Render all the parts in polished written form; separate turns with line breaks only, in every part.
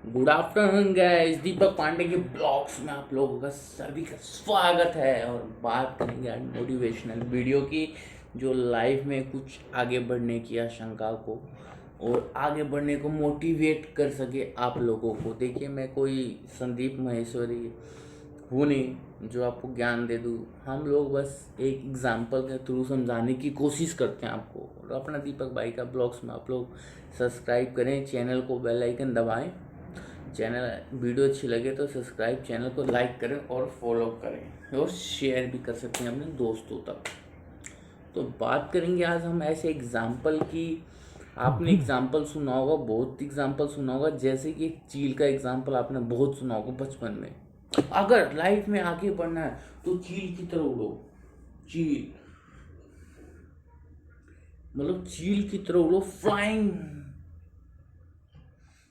Good afternoon guys, दीपक पांडे के blogs में आप लोगों का सभी का स्वागत है। और बात करेंगे आज मोटिवेशनल वीडियो की, जो लाइफ में कुछ आगे बढ़ने की आशंका को और आगे बढ़ने को मोटिवेट कर सके आप लोगों को। देखिए, मैं कोई संदीप माहेश्वरी हूँ नहीं जो आपको ज्ञान दे दूँ। हम लोग बस एक एग्जाम्पल के थ्रू समझाने की कोशिश करते हैं आपको। और अपना दीपक भाई का ब्लॉग्स में आप लोग सब्सक्राइब करें, चैनल को बेल आइकन दबाएं। चैनल वीडियो अच्छी लगे तो सब्सक्राइब, चैनल को लाइक करें और फॉलो करें और शेयर भी कर सकते हैं अपने दोस्तों तक। तो बात करेंगे आज हम ऐसे एग्जाम्पल की। आपने एग्जाम्पल सुना होगा, बहुत एग्जाम्पल सुना होगा, जैसे कि एक चील का एग्जाम्पल आपने बहुत सुना होगा बचपन में। अगर लाइफ में आगे बढ़ना है तो चील की तरह उड़ो। चील मतलब चील की तरह उड़ो, फ्लाइंग,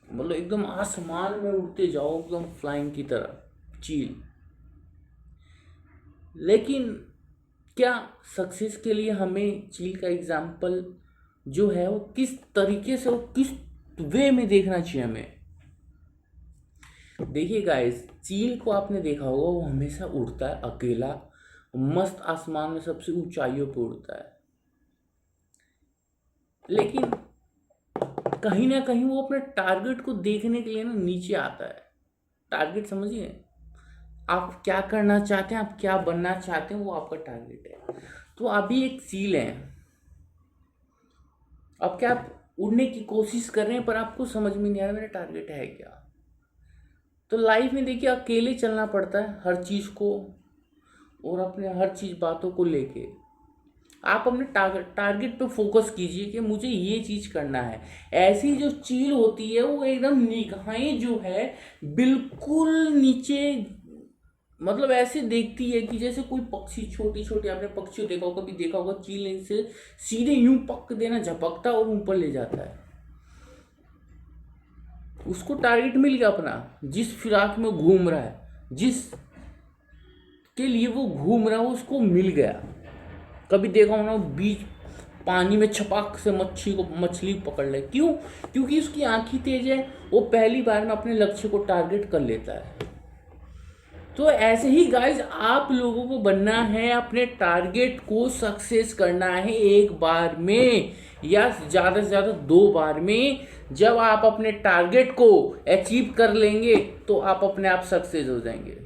मतलब एकदम आसमान में उड़ते जाओ, एकदम फ्लाइंग की तरह चील। लेकिन क्या सक्सेस के लिए हमें चील का एग्जाम्पल जो है वो किस तरीके से और किस वे में देखना चाहिए हमें? देखिए गाइस, चील को आपने देखा होगा, वो हमेशा उड़ता है अकेला, मस्त आसमान में सबसे ऊंचाइयों पर उड़ता है। लेकिन कहीं ना कहीं वो अपने टारगेट को देखने के लिए ना नीचे आता है। टारगेट समझिए, आप क्या करना चाहते हैं, आप क्या बनना चाहते हैं, वो आपका टारगेट है। तो अभी एक सील है, अब क्या आप उड़ने की कोशिश कर रहे हैं पर आपको समझ में नहीं आ रहा मेरा टारगेट है क्या। तो लाइफ में देखिए, अकेले चलना पड़ता है हर चीज को, और अपने हर चीज बातों को लेके आप अपने टारगेट पे फोकस कीजिए कि मुझे ये चीज करना है। ऐसी जो चील होती है वो एकदम निगाहें जो है बिल्कुल नीचे, मतलब ऐसे देखती है कि जैसे कोई पक्षी, छोटी छोटी, आपने पक्षी देखा होगा, कभी देखा होगा, चील इनसे सीधे यूं पक देना झपकता और ऊपर ले जाता है। उसको टारगेट मिल गया अपना, जिस फिराक में घूम रहा है, जिस के लिए वो घूम रहा है, उसको मिल गया। कभी देखा होना, बीच पानी में छपाक से मछली पकड़ ले। क्यों? क्योंकि उसकी आंखी तेज है, वो पहली बार में अपने लक्ष्य को टारगेट कर लेता है। तो ऐसे ही गाइज, आप लोगों को बनना है, अपने टारगेट को सक्सेस करना है एक बार में या ज़्यादा से ज़्यादा 2 बार में। जब आप अपने टारगेट को अचीव कर लेंगे तो आप अपने आप सक्सेस हो जाएंगे।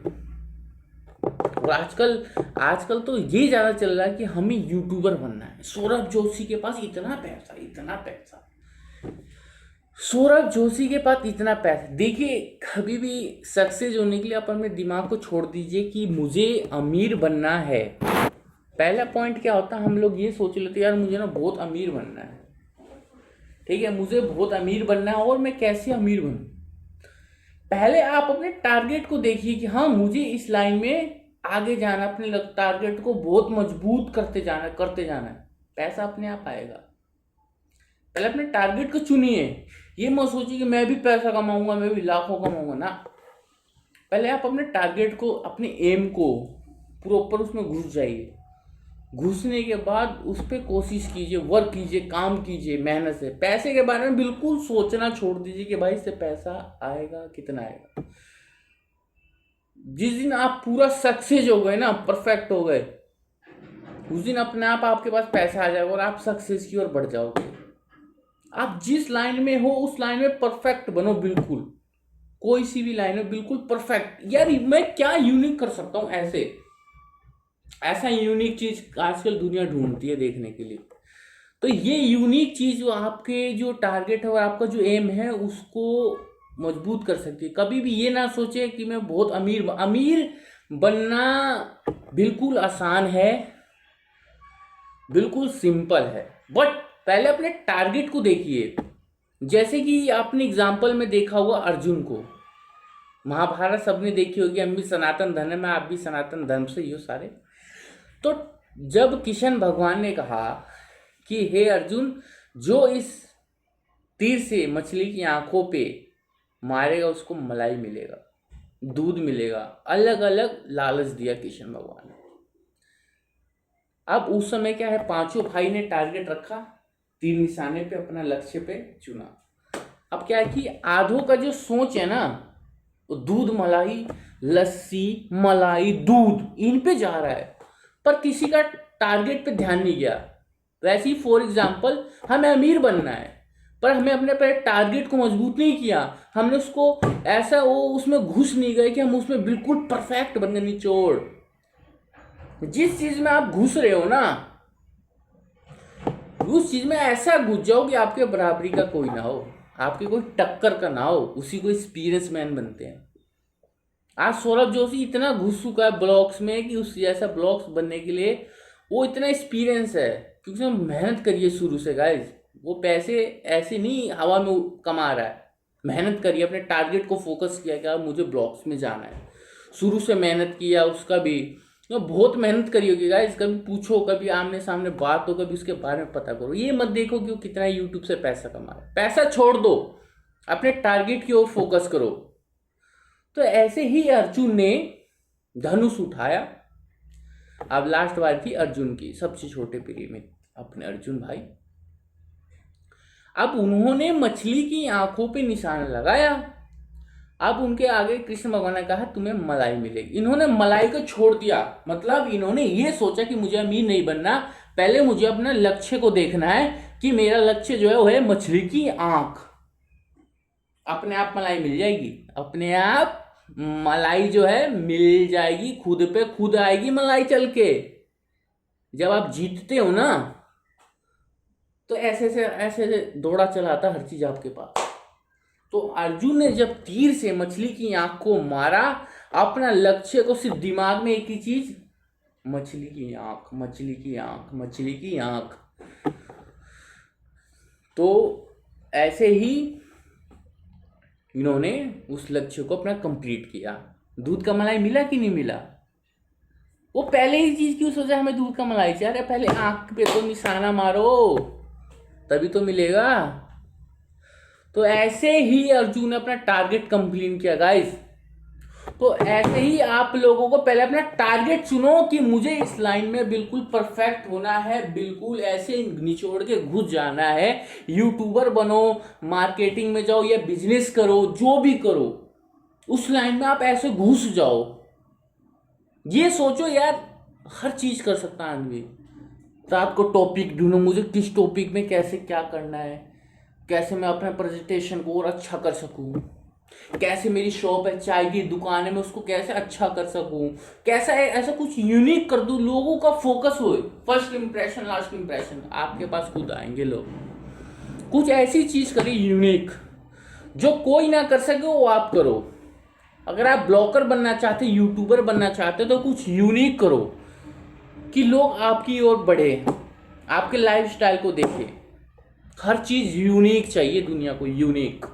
और आजकल आजकल तो ये ज़्यादा चल रहा है कि हमें यूट्यूबर बनना है। सौरभ जोशी के पास इतना पैसा, इतना पैसा, सौरभ जोशी के पास इतना पैसा। देखिए, कभी भी सक्सेस होने के लिए आप अपने दिमाग को छोड़ दीजिए कि मुझे अमीर बनना है। पहला पॉइंट क्या होता है, हम लोग ये सोच लेते हैं यार मुझे ना बहुत अमीर बनना है। ठीक है, मुझे बहुत अमीर बनना है, और मैं कैसे अमीर बनूं? पहले आप अपने टारगेट को देखिए कि हाँ, मुझे इस लाइन में आगे जाना, अपने टारगेट को बहुत मजबूत करते जाना है। पैसा अपने आप आएगा। पहले अपने टारगेट को चुनिए। ये मत सोचिए कि मैं भी पैसा कमाऊंगा, मैं भी लाखों कमाऊंगा ना। पहले आप अपने टारगेट को, अपने एम को प्रॉपर उसमें घुस जाइए। घुसने के बाद उस पर कोशिश कीजिए, वर्क कीजिए, काम कीजिए मेहनत से। पैसे के बारे में बिल्कुल सोचना छोड़ दीजिए कि भाई इससे पैसा आएगा, कितना आएगा। जिस दिन आप पूरा सक्सेस हो गए ना, परफेक्ट हो गए, उस दिन अपने आप आपके पास पैसा आ जाएगा और आप सक्सेस की ओर बढ़ जाओगे। आप जिस लाइन में हो उस लाइन में परफेक्ट बनो, बिल्कुल कोई सी भी लाइन में बिल्कुल परफेक्ट। यार मैं क्या यूनिक कर सकता हूं, ऐसे ऐसा यूनिक चीज आजकल दुनिया ढूंढती है देखने के लिए। तो ये यूनिक चीज जो आपके जो टारगेट है और आपका जो एम है उसको मजबूत कर सकती है। कभी भी ये ना सोचे कि मैं बहुत अमीर बनना बिल्कुल आसान है, बिल्कुल सिंपल है। बट पहले अपने टारगेट को देखिए। जैसे कि आपने एग्जाम्पल में देखा होगा अर्जुन को, महाभारत सबने देखी होगी, हम भी सनातन धर्म में, आप भी सनातन धर्म से ही हो सारे। तो जब किशन भगवान ने कहा कि हे अर्जुन, जो इस तीर से मछली की आंखों पे मारेगा उसको मलाई मिलेगा, दूध मिलेगा, अलग अलग लालच दिया किशन भगवान ने। अब उस समय क्या है, पांचों भाई ने टारगेट रखा, तीर निशाने पे अपना लक्ष्य पे चुना। अब क्या है कि आधों का जो सोच है ना, वो दूध मलाई, लस्सी, मलाई, दूध, इन पे जा रहा है, पर किसी का टारगेट पे ध्यान नहीं गया। वैसे ही फॉर एग्जाम्पल हमें अमीर बनना है, पर हमें अपने पहले टारगेट को मजबूत नहीं किया, हमने उसको ऐसा वो उसमें घुस नहीं गए कि हम उसमें बिल्कुल परफेक्ट बन गए। निचोड़, जिस चीज में आप घुस रहे हो ना, उस चीज में ऐसा घुस जाओ कि आपके बराबरी का कोई ना हो, आपके कोई टक्कर का ना हो, उसी को एक्सपीरियंस मैन बनते हैं। आज सौरभ जोशी इतना घुस चुका है ब्लॉग्स में कि उस जैसा ब्लॉग्स बनने के लिए वो इतना एक्सपीरियंस है, क्योंकि उसने मेहनत करी है शुरू से गाइज। वो पैसे ऐसे नहीं हवा में कमा रहा है, मेहनत करी, अपने टारगेट को फोकस किया कि मुझे ब्लॉग्स में जाना है, शुरू से मेहनत किया। उसका भी तो बहुत मेहनत करी होगी गाइज। कभी पूछो, कभी आमने सामने बात हो, कभी उसके बारे में पता करो। ये मत देखो कि वो कितना यूट्यूब से पैसा कमा रहा है, पैसा छोड़ दो, अपने टारगेट की ओर फोकस करो। तो ऐसे ही अर्जुन ने धनुष उठाया। अब लास्ट बार थी अर्जुन की, सबसे छोटे पीढ़ी में अपने अर्जुन भाई। अब उन्होंने मछली की आंखों पे निशाना लगाया। अब उनके आगे कृष्ण भगवान ने कहा तुम्हें मलाई मिलेगी। इन्होंने मलाई को छोड़ दिया, मतलब इन्होंने ये सोचा कि मुझे अमीर नहीं बनना, पहले मुझे अपने लक्ष्य को देखना है कि मेरा लक्ष्य जो है वो है मछली की आंख। अपने आप मलाई मिल जाएगी, अपने आप मलाई जो है मिल जाएगी, खुद पे खुद आएगी मलाई चल के। जब आप जीतते हो ना, तो ऐसे ऐसे दौड़ा चलाता हर चीज आपके पास। तो अर्जुन ने जब तीर से मछली की आंख को मारा, अपना लक्ष्य को, सिर्फ दिमाग में एक ही चीज, मछली की आंख, मछली की आंख, मछली की आंख। तो ऐसे ही इन्होंने उस लक्ष्य को अपना कंप्लीट किया। दूध का मलाई मिला कि नहीं मिला? वो पहले ही चीज क्यों सोचा हमें दूध का मलाई चाहिए? अरे पहले आंख पे तो निशाना मारो, तभी तो मिलेगा। तो ऐसे ही अर्जुन ने अपना टारगेट कंप्लीट किया गाइस। तो ऐसे ही आप लोगों को पहले अपना टारगेट चुनो कि मुझे इस लाइन में बिल्कुल परफेक्ट होना है, बिल्कुल ऐसे निचोड़ के घुस जाना है। यूट्यूबर बनो, मार्केटिंग में जाओ या बिजनेस करो, जो भी करो, उस लाइन में आप ऐसे घुस जाओ। ये सोचो यार, हर चीज कर सकता है आदमी। रात को टॉपिक ढूंढो, मुझे किस टॉपिक में कैसे क्या करना है, कैसे मैं अपने प्रेजेंटेशन को और अच्छा कर सकूं, कैसे मेरी शॉप है, चाय की दुकान है, मैं उसको कैसे अच्छा कर सकूं, कैसा है ऐसा कुछ यूनिक कर दूं, लोगों का फोकस हो। फर्स्ट इंप्रेशन, लास्ट इंप्रेशन, आपके पास खुद आएंगे लोग। कुछ ऐसी चीज करिए यूनिक, जो कोई ना कर सके वो आप करो। अगर आप ब्लॉगर बनना चाहते, यूट्यूबर बनना चाहते, तो कुछ यूनिक करो कि लोग आपकी ओर बढ़े, आपके लाइफस्टाइल को देखें। हर चीज यूनिक चाहिए दुनिया को, यूनिक,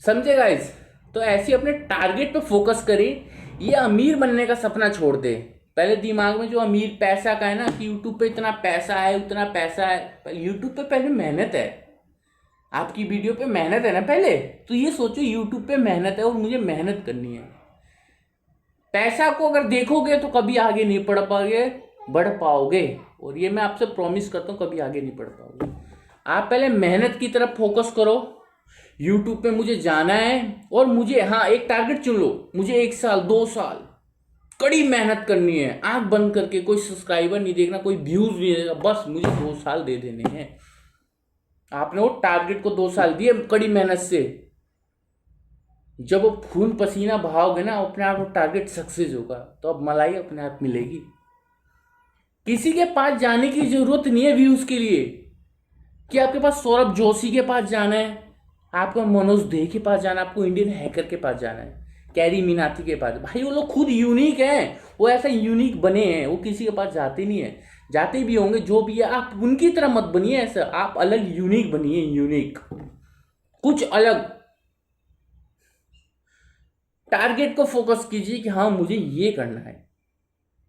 समझे गाइस? तो ऐसे अपने टारगेट पे फोकस करें। ये अमीर बनने का सपना छोड़ दे। पहले दिमाग में जो अमीर पैसा का है ना, कि यूट्यूब पे इतना पैसा है, उतना पैसा है। यूट्यूब पे पहले मेहनत है, आपकी वीडियो पे मेहनत है ना पहले, तो ये सोचो यूट्यूब पे मेहनत है और मुझे मेहनत करनी है। पैसा को अगर देखोगे तो कभी आगे नहीं बढ़ पाओगे, और ये मैं आपसे प्रॉमिस करता हूँ, कभी आगे नहीं बढ़ पाओगे। आप पहले मेहनत की तरफ फोकस करो। यूट्यूब पे मुझे जाना है, और मुझे, हाँ, एक टारगेट चुन लो, मुझे 1 साल 2 साल कड़ी मेहनत करनी है, आंख बंद करके, कोई सब्सक्राइबर नहीं देखना, कोई व्यूज नहीं देगा, बस मुझे 2 साल दे देने हैं। आपने वो टारगेट को 2 साल दिए कड़ी मेहनत से, जब वो खून पसीना बहाओगे ना, अपने आप वो टारगेट सक्सेस होगा, तो अब मलाई अपने आप मिलेगी। किसी के पास जाने की जरूरत नहीं है व्यूज के लिए, कि आपके पास सौरभ जोशी के पास जाना है, आपको मनोज दे के पास जाना है, आपको इंडियन हैकर के पास जाना है, कैरी मीनाती के पास। भाई वो लोग खुद यूनिक हैं, वो ऐसा यूनिक बने हैं, वो किसी के पास जाते नहीं है। जाते भी होंगे जो भी है, आप उनकी तरह मत बनिए, ऐसा आप अलग यूनिक बनिए, यूनिक, कुछ अलग। टारगेट को फोकस कीजिए कि हाँ मुझे ये करना है।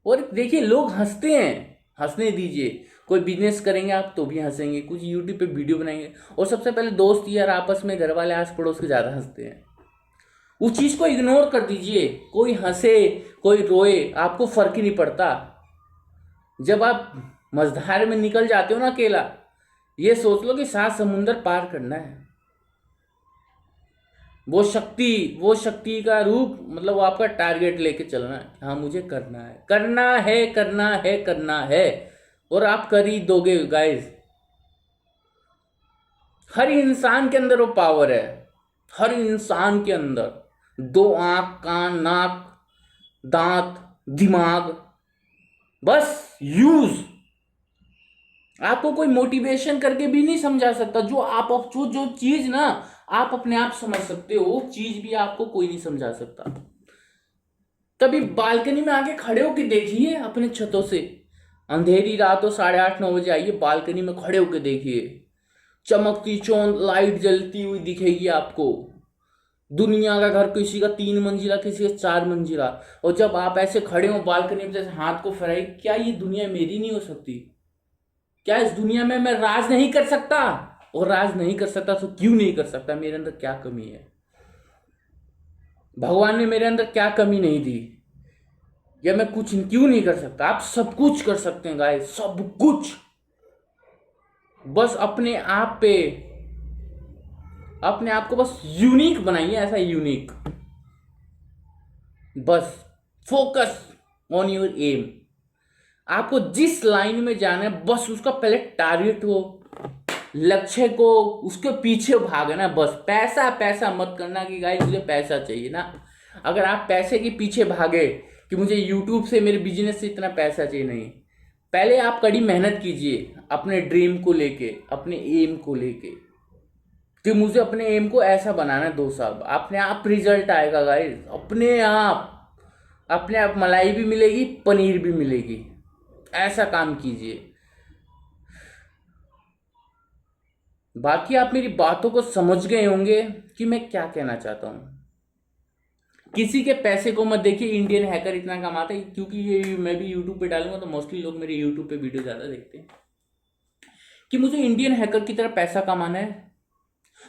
और देखिए लोग हंसते हैं, हंसने दीजिए। कोई बिजनेस करेंगे आप तो भी हंसेंगे, कुछ यूट्यूब पे वीडियो बनाएंगे, और सबसे पहले दोस्त यार आपस में, घर वाले आस पड़ोस के ज़्यादा हंसते हैं। उस चीज़ को इग्नोर कर दीजिए, कोई हंसे कोई रोए, आपको फर्क ही नहीं पड़ता। जब आप मझधार में निकल जाते हो ना अकेला, ये सोच लो कि 7 समुंदर पार करना है। वो शक्ति का रूप मतलब वो आपका टारगेट लेके चलना है। हाँ मुझे करना है, करना है, करना है, करना है, और आप कर ही दोगे गाइस। हर इंसान के अंदर वो पावर है, हर इंसान के अंदर 2 आंख, कान, नाक, दांत, दिमाग, बस यूज। आपको कोई मोटिवेशन करके भी नहीं समझा सकता। जो चीज ना आप अपने आप समझ सकते हो, वो चीज भी आपको कोई नहीं समझा सकता। कभी बालकनी में आके खड़े होके देखिए अपने छतों से, अंधेरी रात हो, 8:30-9 बजे आइए, बालकनी में खड़े होके देखिए, चमकती चौंध लाइट जलती हुई दिखेगी आपको। दुनिया का घर किसी का 3 मंजिला, किसी का 4 मंजिला, और जब आप ऐसे खड़े हो बालकनी में, जैसे हाथ को फहराई, क्या ये दुनिया मेरी नहीं हो सकती? क्या इस दुनिया में मैं राज नहीं कर सकता? और राज नहीं कर सकता तो क्यों नहीं कर सकता? मेरे अंदर क्या कमी है? भगवान ने मेरे अंदर क्या कमी नहीं दी? या मैं कुछ क्यों नहीं कर सकता? आप सब कुछ कर सकते हैं गाइस, सब कुछ। बस अपने आप पे, अपने आप को बस यूनिक बनाइए, ऐसा यूनिक। बस फोकस ऑन योर एम। आपको जिस लाइन में जाना है बस उसका पहले टारगेट हो, लक्ष्य को, उसके पीछे भागना। बस पैसा पैसा मत करना कि गाइस मुझे पैसा चाहिए ना। अगर आप पैसे के पीछे भागे कि मुझे यूट्यूब से, मेरे बिजनेस से इतना पैसा चाहिए, नहीं। पहले आप कड़ी मेहनत कीजिए अपने ड्रीम को लेके, अपने एम को लेके, कि मुझे अपने एम को ऐसा बनाना है 2 साल। अपने आप रिजल्ट आएगा गाइस, अपने आप। अपने आप मलाई भी मिलेगी, पनीर भी मिलेगी। ऐसा काम कीजिए। बाकी आप मेरी बातों को समझ गए होंगे कि मैं क्या कहना चाहता हूं। किसी के पैसे को मत देखिए, इंडियन हैकर इतना कमाता है, क्योंकि ये मैं भी यूट्यूब पे डालूंगा तो मोस्टली लोग मेरे यूट्यूब पे वीडियो ज्यादा देखते हैं, कि मुझे इंडियन हैकर की तरह पैसा कमाना है,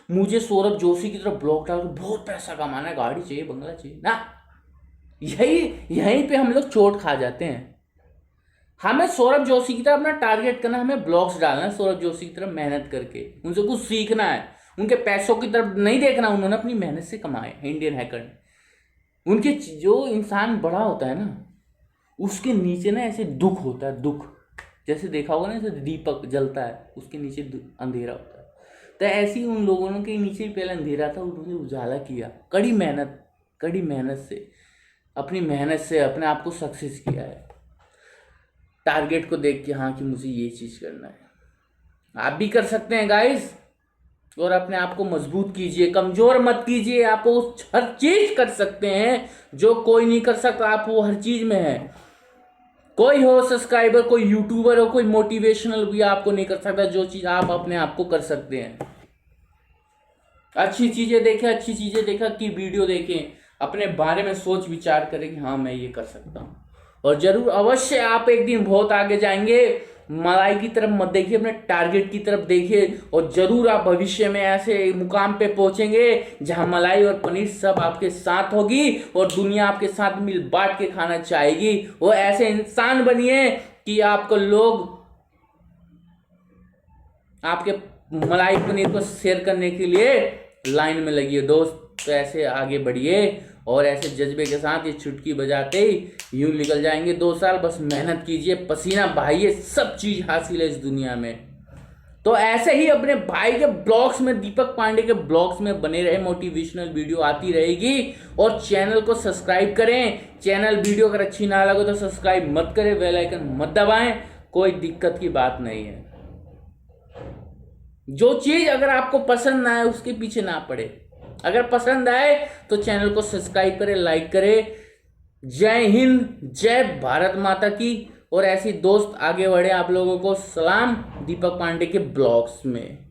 मुझे सौरभ जोशी की तरह ब्लॉग डाल के बहुत पैसा कमाना है, गाड़ी चाहिए, बंगला चाहिए ना। यहीं पे हम लोग चोट खा जाते हैं। हमें सौरभ जोशी की तरह अपना टारगेट करना, हमें ब्लॉग्स डालना है सौरभ जोशी की तरह मेहनत करके, उनसे कुछ सीखना है। उनके पैसों की तरफ नहीं देखना, उन्होंने अपनी मेहनत से कमाए हैं इंडियन हैकर ने। उनके जो इंसान बड़ा होता है ना, उसके नीचे ना ऐसे दुख होता है, दुख। जैसे देखा होगा ना, जैसे दीपक जलता है, उसके नीचे अंधेरा होता है। तो ऐसे ही उन लोगों के नीचे पहले अंधेरा था, उन्होंने उजाला किया, कड़ी मेहनत से, अपनी मेहनत से अपने आप को सक्सेस किया है, टारगेट को देख के, हाँ कि मुझे ये चीज करना है। आप भी कर सकते हैं गाइस, और अपने आप को मजबूत कीजिए, कमजोर मत कीजिए। आप वो हर चीज कर सकते हैं जो कोई नहीं कर सकता, आप वो हर चीज में है। कोई हो सब्सक्राइबर, कोई यूट्यूबर हो, कोई मोटिवेशनल भी आपको नहीं कर सकता जो चीज आप अपने आप को कर सकते हैं। अच्छी चीजें देखा कि वीडियो देखें, अपने बारे में सोच विचार करें कि हाँ मैं ये कर सकता हूँ, और जरूर अवश्य आप एक दिन बहुत आगे जाएंगे। मलाई की तरफ मत देखिए, अपने टारगेट की तरफ देखिए, और जरूर आप भविष्य में ऐसे मुकाम पे पहुंचेंगे जहां मलाई और पनीर सब आपके साथ होगी, और दुनिया आपके साथ मिल बांट के खाना चाहेगी। वो ऐसे इंसान बनिए कि आपको लोग आपके मलाई पनीर को शेयर करने के लिए लाइन में लगी है दोस्त। तो ऐसे आगे बढ़िए, और ऐसे जज्बे के साथ ये चुटकी बजाते ही यूं निकल जाएंगे 2 साल। बस मेहनत कीजिए, पसीना बहाइए, सब चीज हासिल है इस दुनिया में। तो ऐसे ही अपने भाई के ब्लॉग्स में, दीपक पांडे के ब्लॉग्स में बने रहे, मोटिवेशनल वीडियो आती रहेगी। और चैनल को सब्सक्राइब करें। चैनल वीडियो अगर अच्छी ना लगे तो सब्सक्राइब मत करें, बेल आइकन मत दबाएं, कोई दिक्कत की बात नहीं है। जो चीज अगर आपको पसंद ना आए उसके पीछे ना पड़े, अगर पसंद आए तो चैनल को सब्सक्राइब करें, लाइक करें। जय हिंद, जय भारत माता की। और ऐसी दोस्त आगे बढ़े, आप लोगों को सलाम दीपक पांडे के ब्लॉग्स में।